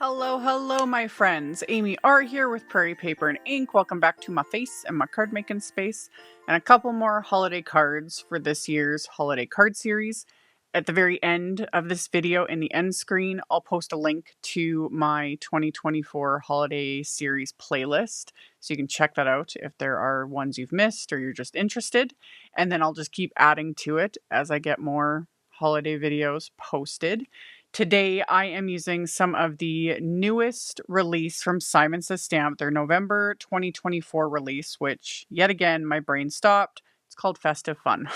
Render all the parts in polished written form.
Hello, my friends. AmyR here with Prairie Paper and Ink. Welcome back to my face and my card making space, and a couple more holiday cards for this year's holiday card series. At the very end of this video, in the end screen, I'll post a link to my 2024 holiday series playlist, so you can check that out if there are ones you've missed or you're just interested. And then I'll just keep adding to it as I get more holiday videos posted. Today, I am using some of the newest release from Simon Says Stamp, their November 2024 release, which, yet again, my brain stopped. It's called Festive Fun.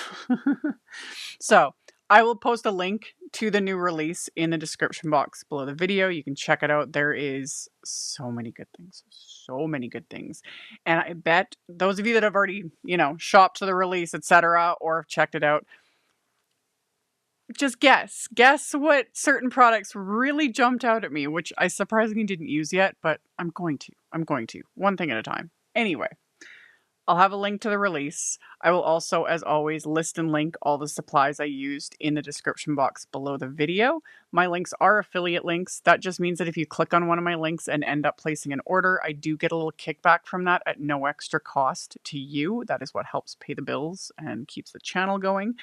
So, I will post a link to the new release in the description box below the video. You can check it out. There is so many good things. And I bet those of you that have already, shopped the release, etc., or have checked it out, just guess what certain products really jumped out at me, which I surprisingly didn't use yet, but I'm going to, one thing at a time. Anyway, I'll have a link to the release. I will also, as always, list and link all the supplies I used in the description box below the video. My links are affiliate links. That just means that if you click on one of my links and end up placing an order, I do get a little kickback from that at no extra cost to you. That is what helps pay the bills and keeps the channel going.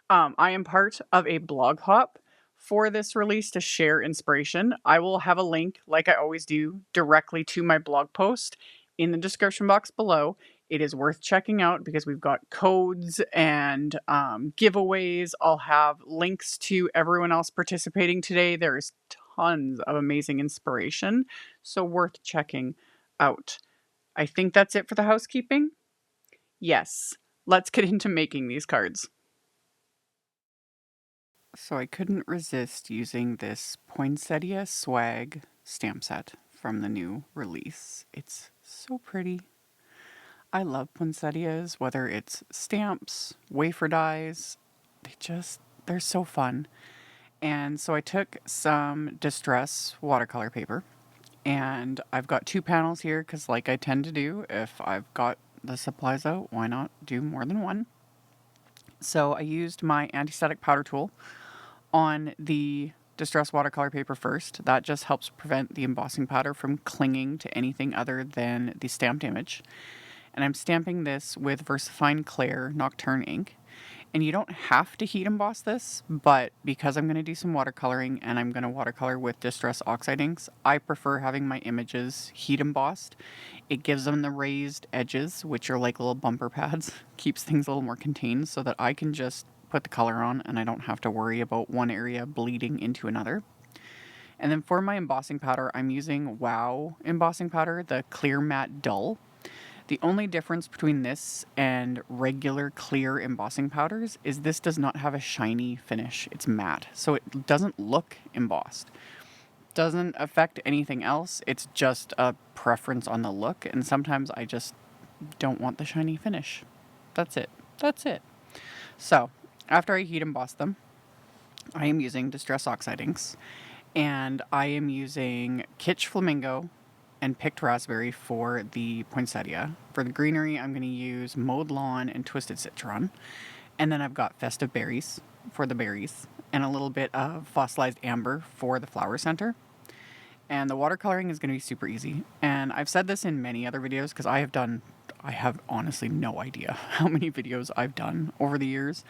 I am part of a blog hop for this release to share inspiration. I will have a link, like I always do, directly to my blog post in the description box below. It is worth checking out because we've got codes and giveaways. I'll have links to everyone else participating today. There's tons of amazing inspiration, so worth checking out. I think that's it for the housekeeping. Yes, let's get into making these cards. So I couldn't resist using this Poinsettia swag stamp set from the new release. It's so pretty. I love poinsettias, whether it's stamps, wafer dies, they're so fun. And so I took some distress watercolor paper, and I've got 2 panels here because, like I tend to do, if I've got the supplies out, why not do more than one? So I used my anti-static powder tool on the distress watercolor paper first. That just helps prevent the embossing powder from clinging to anything other than the stamped image. And I'm stamping this with VersaFine Clair Nocturne ink. And you don't have to heat emboss this, but because I'm going to do some watercoloring and I'm going to watercolor with distress oxide inks, I prefer having my images heat embossed. It gives them the raised edges, which are like little bumper pads, keeps things a little more contained so that I can just put the color on and I don't have to worry about one area bleeding into another. And then for my embossing powder, I'm using Wow embossing powder, the Clear Matte Dull. The only difference between this and regular clear embossing powders is this does not have a shiny finish. It's matte, so it doesn't look embossed. Doesn't affect anything else. It's just a preference on the look, and sometimes I just don't want the shiny finish. That's it. So after I heat emboss them, I am using Distress Oxide inks, and I am using Kitsch Flamingo and Picked Raspberry for the poinsettia. For the greenery, I'm going to use Mowed Lawn and Twisted Citron. And then I've got Festive Berries for the berries, and a little bit of Fossilized Amber for the flower center. And the watercoloring is going to be super easy. And I've said this in many other videos because I have honestly no idea how many videos I've done over the years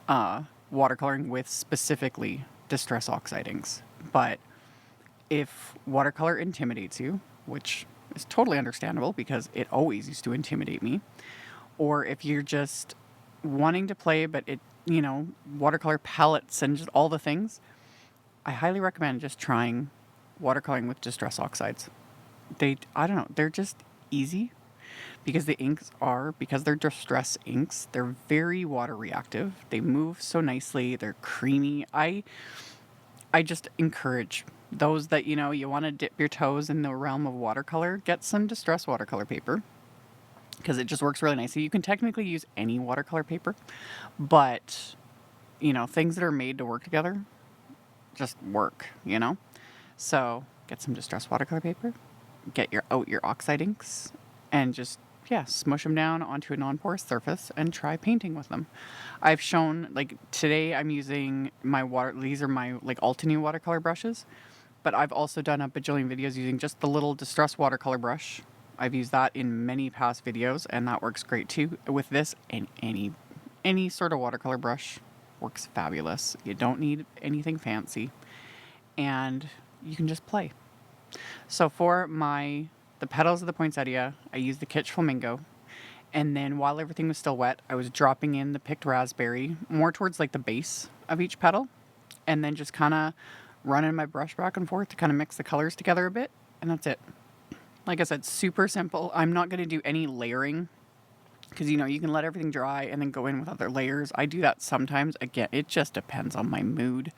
watercoloring with specifically Distress Oxide inks. But if watercolor intimidates you, which is totally understandable because it always used to intimidate me, or if you're just wanting to play but watercolor palettes and just all the things, I highly recommend just trying watercoloring with Distress Oxides. They're just easy because because they're distress inks, they're very water reactive. They move so nicely, they're creamy. I just encourage those that, you want to dip your toes in the realm of watercolor, get some distress watercolor paper because it just works really nicely. You can technically use any watercolor paper, but, things that are made to work together just work, So get some distress watercolor paper, get your oxide inks, and just smush them down onto a non-porous surface and try painting with them. I've shown, today I'm using these are my Altenew watercolor brushes. but I've also done a bajillion videos using just the little distress watercolor brush. I've used that in many past videos, and that works great too. With this, and any sort of watercolor brush works fabulous. You don't need anything fancy, and you can just play. So for the petals of the poinsettia, I used the Kitsch Flamingo. And then while everything was still wet, I was dropping in the picked raspberry more towards like the base of each petal, and then just kind of running my brush back and forth to kind of mix the colors together a bit. And that's it. Like I said, super simple. I'm not going to do any layering because, you know, you can let everything dry and then go in with other layers. I do that sometimes. Again, it just depends on my mood.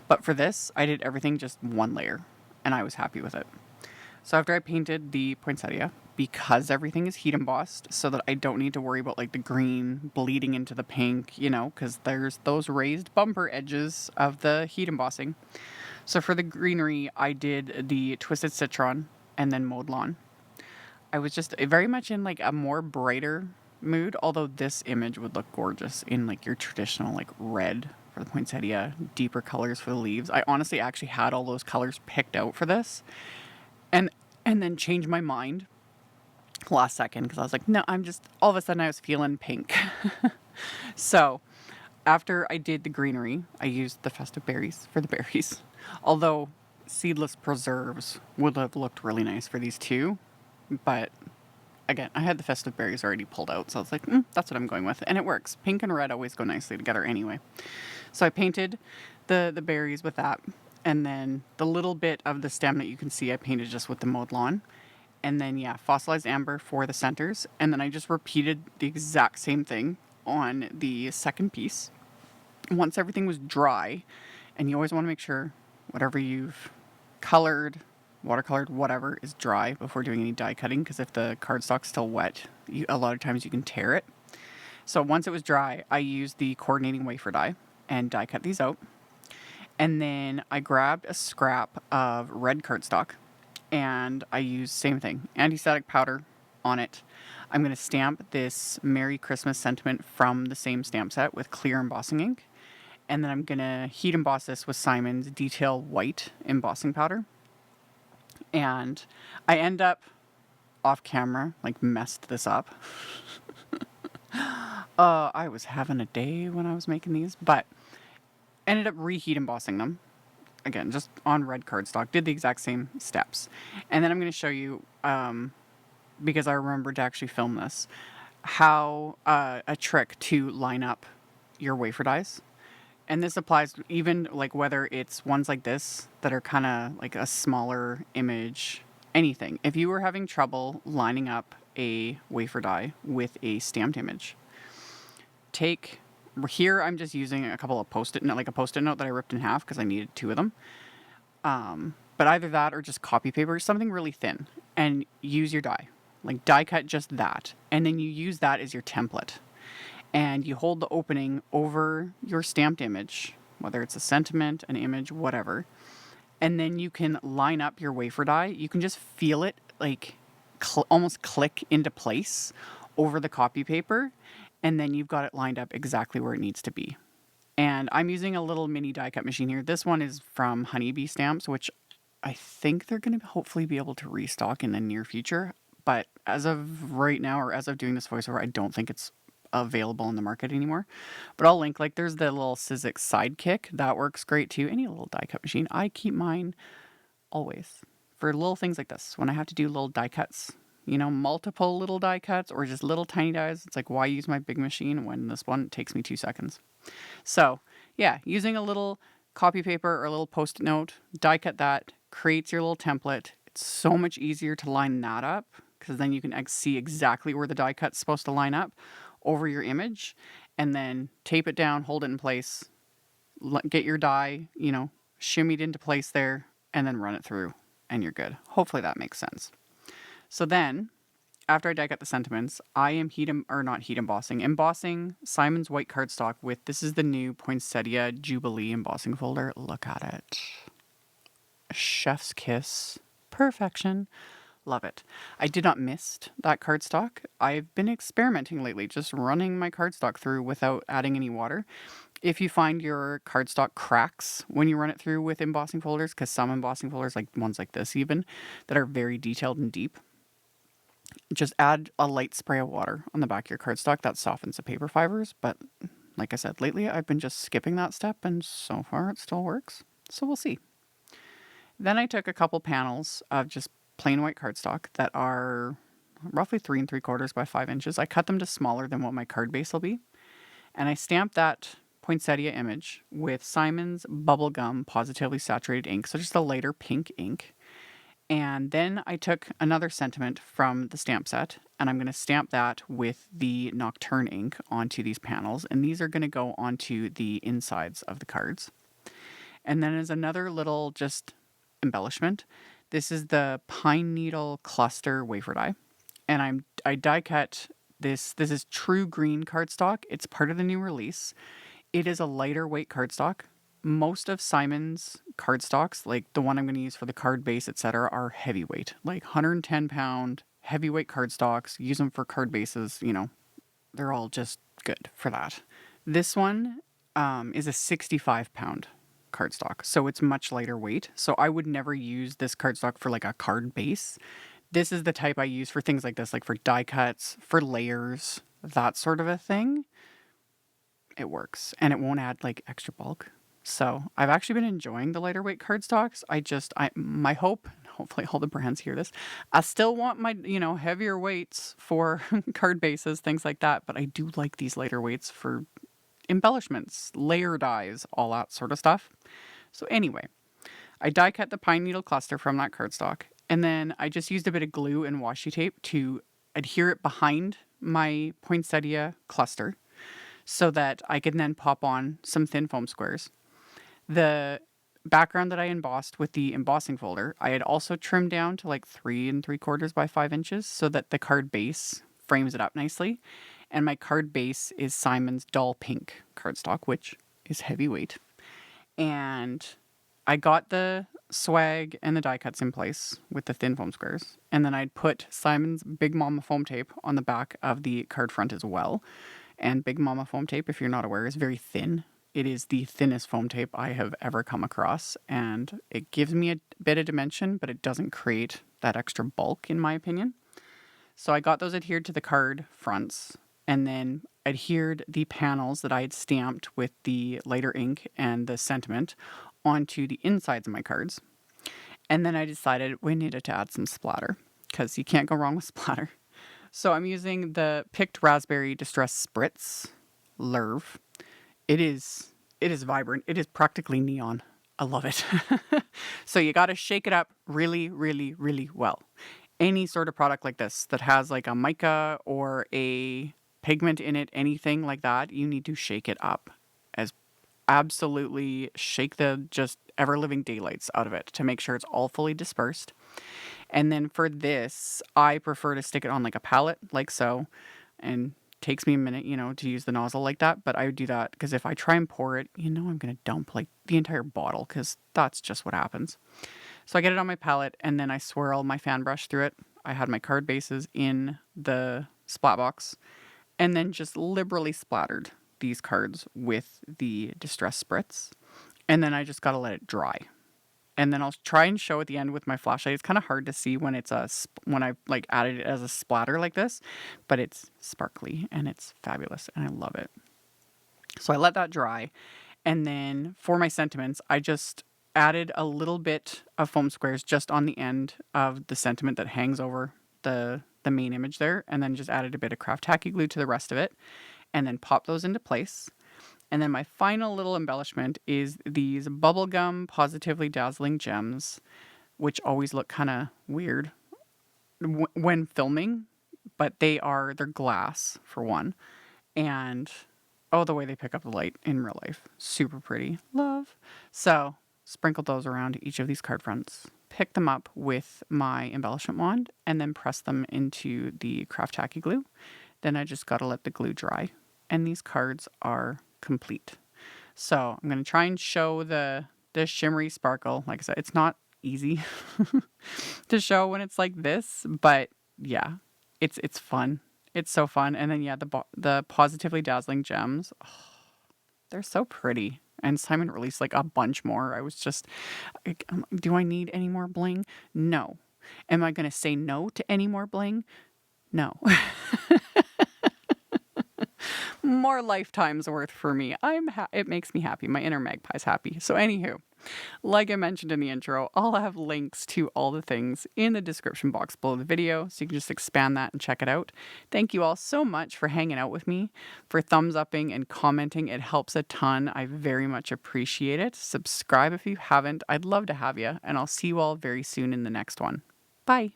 But for this, I did everything just one layer, and I was happy with it. So after I painted the poinsettia, because everything is heat embossed, so that I don't need to worry about like the green bleeding into the pink, you know, because there's those raised bumper edges of the heat embossing. So for the greenery, I did the Twisted Citron and then Mowed Lawn. I was just very much in like a more brighter mood, although this image would look gorgeous in like your traditional like red for the poinsettia, deeper colors for the leaves. I honestly actually had all those colors picked out for this. And then changed my mind last second because I was like, no, all of a sudden I was feeling pink. So after I did the greenery, I used the festive berries for the berries. Although seedless preserves would have looked really nice for these too. But again, I had the festive berries already pulled out. So I was like, that's what I'm going with. And it works. Pink and red always go nicely together anyway. So I painted the berries with that. And then the little bit of the stem that you can see, I painted just with the Mowed Lawn. And then, yeah, fossilized amber for the centers. And then I just repeated the exact same thing on the second piece. Once everything was dry, and you always want to make sure whatever you've colored, watercolored, whatever, is dry before doing any die cutting. Because if the cardstock's still wet, a lot of times you can tear it. So once it was dry, I used the coordinating wafer die and die cut these out. And then I grabbed a scrap of red cardstock and I used same thing, anti-static powder on it. I'm going to stamp this Merry Christmas sentiment from the same stamp set with clear embossing ink. And then I'm going to heat emboss this with Simon's Detail White embossing powder. And I end up off camera, like messed this up. I was having a day when I was making these, but ended up reheat embossing them. Again, just on red cardstock, did the exact same steps. And then I'm going to show you, because I remembered to actually film this, how a trick to line up your wafer dies. And this applies even like whether it's ones like this that are kind of like a smaller image, anything. If you were having trouble lining up a wafer die with a stamped image, here I'm just using a couple of post-it note, like a post-it note that I ripped in half because I needed 2 of them. But either that or just copy paper, something really thin, and use your die. Like die cut just that. And then you use that as your template. And you hold the opening over your stamped image, whether it's a sentiment, an image, whatever. And then you can line up your wafer die. You can just feel it like almost click into place over the copy paper. And then you've got it lined up exactly where it needs to be. And I'm using a little mini die cut machine here. This one is from Honeybee Stamps, which I think they're going to hopefully be able to restock in the near future. But as of right now, or as of doing this voiceover, I don't think it's available in the market anymore. But I'll link, like there's the little Sizzix Sidekick. That works great too. Any little die cut machine. I keep mine always for little things like this. When I have to do little die cuts, you know, multiple little die cuts or just little tiny dies. It's like, why use my big machine when this one takes me 2 seconds? So yeah, using a little copy paper or a little post-it note, die cut that, creates your little template. It's so much easier to line that up because then you can see exactly where the die cut's supposed to line up over your image, and then tape it down, hold it in place, get your die, you know, shimmied into place there, and then run it through, and you're good. Hopefully that makes sense. So then, after I die cut the sentiments, I am embossing Simon's white cardstock with, this is the new Poinsettia Jubilee embossing folder. Look at it. Chef's kiss. Perfection. Love it. I did not mist that cardstock. I've been experimenting lately, just running my cardstock through without adding any water. If you find your cardstock cracks when you run it through with embossing folders, because some embossing folders, like ones like this even, that are very detailed and deep, just add a light spray of water on the back of your cardstock. That softens the paper fibers. But like I said, lately I've been just skipping that step, and so far it still works. So we'll see. Then I took a couple panels of just plain white cardstock that are roughly 3 3/4 by 5 inches. I cut them to smaller than what my card base will be. And I stamped that poinsettia image with Simon's Bubblegum Positively Saturated ink. So just a lighter pink ink. And then I took another sentiment from the stamp set, and I'm going to stamp that with the Nocturne ink onto these panels. And these are going to go onto the insides of the cards. And then as another little just embellishment, this is the pine needle cluster wafer die. And I die cut this. This is true green cardstock. It's part of the new release. It is a lighter weight cardstock. Most of Simon's cardstocks, like the one I'm going to use for the card base, etc., are heavyweight, like 110-pound heavyweight cardstocks. Use them for card bases, they're all just good for that. This one is a 65-pound cardstock, so it's much lighter weight. So I would never use this cardstock for like a card base. This is the type I use for things like this, like for die cuts, for layers, that sort of a thing. It works, and it won't add like extra bulk. So I've actually been enjoying the lighter weight cardstocks. My hope, hopefully all the brands hear this, I still want my, heavier weights for card bases, things like that. But I do like these lighter weights for embellishments, layer dies, all that sort of stuff. So anyway, I die cut the pine needle cluster from that cardstock. And then I just used a bit of glue and washi tape to adhere it behind my poinsettia cluster so that I can then pop on some thin foam squares. The background that I embossed with the embossing folder, I had also trimmed down to like 3 3/4 by 5 inches so that the card base frames it up nicely. And my card base is Simon's dull pink cardstock, which is heavyweight. And I got the swag and the die cuts in place with the thin foam squares. And then I'd put Simon's Big Mama foam tape on the back of the card front as well. And Big Mama foam tape, if you're not aware, is very thin. It is the thinnest foam tape I have ever come across, and it gives me a bit of dimension, but it doesn't create that extra bulk, in my opinion. So I got those adhered to the card fronts, and then adhered the panels that I had stamped with the lighter ink and the sentiment onto the insides of my cards. And then I decided we needed to add some splatter, because you can't go wrong with splatter. So I'm using the Picked Raspberry Distress Spritz Lerv. It is vibrant. It is practically neon. I love it. So you got to shake it up really, really, really well. Any sort of product like this that has like a mica or a pigment in it, anything like that, you need to shake it up. Absolutely shake the just ever-living daylights out of it to make sure it's all fully dispersed. And then for this, I prefer to stick it on like a palette, like so, and takes me a minute, to use the nozzle like that. But I would do that because if I try and pour it, I'm going to dump like the entire bottle because that's just what happens. So I get it on my palette and then I swirl my fan brush through it. I had my card bases in the splat box and then just liberally splattered these cards with the Distress Spritz. And then I just got to let it dry. And then I'll try and show at the end with my flashlight. It's kind of hard to see when when I like added it as a splatter like this, but it's sparkly and it's fabulous and I love it. So I let that dry. And then for my sentiments, I just added a little bit of foam squares just on the end of the sentiment that hangs over the main image there. And then just added a bit of craft tacky glue to the rest of it. And then pop those into place. And then my final little embellishment is these Bubblegum Positively Dazzling gems, which always look kind of weird when filming, but they're glass for one. And the way they pick up the light in real life, super pretty. Love. So sprinkled those around each of these card fronts, pick them up with my embellishment wand, and then press them into the craft tacky glue. Then I just got to let the glue dry. And these cards are complete. So I'm going to try and show the shimmery sparkle. Like I said, it's not easy to show when it's like this, but yeah, it's fun. It's so fun. And then the Positively Dazzling gems. Oh, They're so pretty. And Simon released like a bunch more. I was just, do I need any more bling? No. Am I going to say no to any more bling? No. More lifetimes worth for me. It makes me happy. My inner magpie's happy. So anywho, like I mentioned in the intro, I'll have links to all the things in the description box below the video, so you can just expand that and check it out. Thank you all so much for hanging out with me, for thumbs upping and commenting. It helps a ton. I very much appreciate it. Subscribe if you haven't. I'd love to have you, and I'll see you all very soon in the next one. Bye.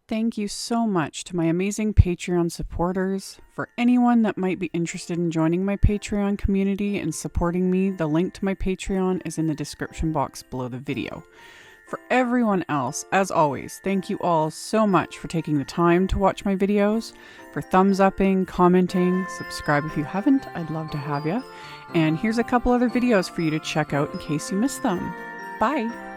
Thank you so much to my amazing Patreon supporters. For anyone that might be interested in joining my Patreon community and supporting me, the link to my Patreon is in the description box below the video. For everyone else, as always, thank you all so much for taking the time to watch my videos, for thumbs upping, commenting, subscribe if you haven't, I'd love to have you. And here's a couple other videos for you to check out in case you missed them. Bye!